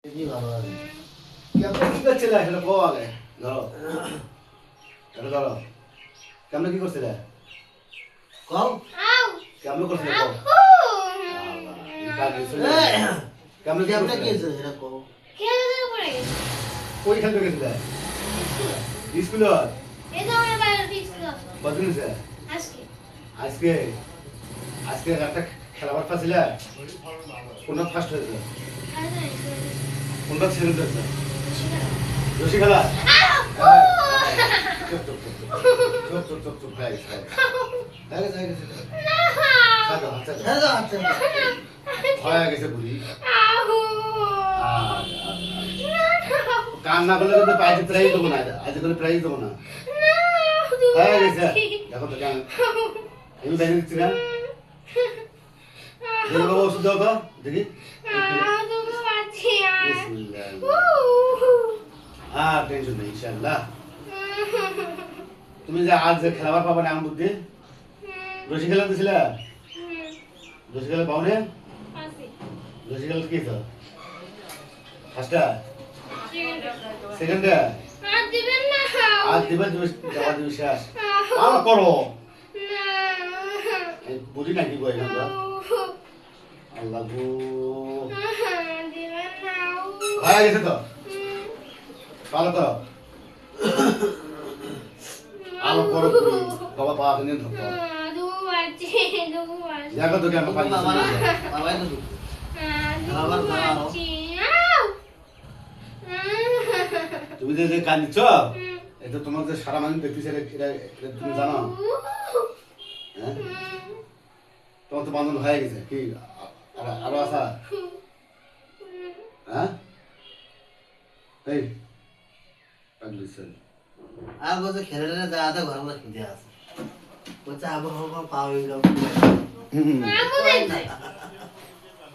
জি ভালো আছে। কেমন কি করছিলে সেটা কো আগে ধরো এটা ধরো কেমন কি করছিলে কও কেমন করছিলে কো কেমন কি কেমনে কি করছিলে হয়েছে সেটা কও। কই খেলতে গেছিলে স্কুল কতদিন হয়েছে আজকে আজকে একটা খেলাবার পাচ্ছিলে কোনটা ফার্স্ট হয়েছে কোনটা সেকেন্ড হয়েছে রশি খেলা চুপ চুপ চুপ চুপ চুপ চুপ চুপ হয়ে গেছে হয়ে গেছে ছেড়ে দাও হাতটা। হয়ে গেছে বুড়ি কান্না করলে কিন্তু আজ প্রাইজ দেবো না আজ করে প্রাইজ দেবো না হয়ে গেছে দেখো তো কেন আমি দেখে দিচ্ছি না দেখি বাবা ওষুধ দাও তো দেখি আর টেনশন নেই ইনশাল্লাহ তুমি যে আজ যে খেলাবার পাবা না বুদ্ধি রশি খেলা দিছিলে রশি খেলা পাও না রশি খেলা কি তো ফার্স্টটা সেকেন্ডটা আজ দিবে যাওয়া দিবে শেষ আর করো বুঝি নাকি বই আমরা আল্লাহ গো হয়ে গেছে তো ভালো করো আলো করো বুড়ি বাবা পা নিয়ে ধরো দেখো তো কেন পানি বাবা না, বাবাই তো দুঃখ। আবার খাওয়ানো। তুমি যে কাঁদিচ্ছ এটা তোমার যে সারা মানুষ দেখতেছে এটা তুমি জানো হ্যাঁ তোমার তো বান্ধব হয়ে গেছে কি আরো আসা হ্যাঁ এই পাগলি ছেলে আর বলছে খেলে টেলে যাওয়াতে ঘর মধ্যে খিদে আছে বলছে আবহাওয়া পাওয়া গেল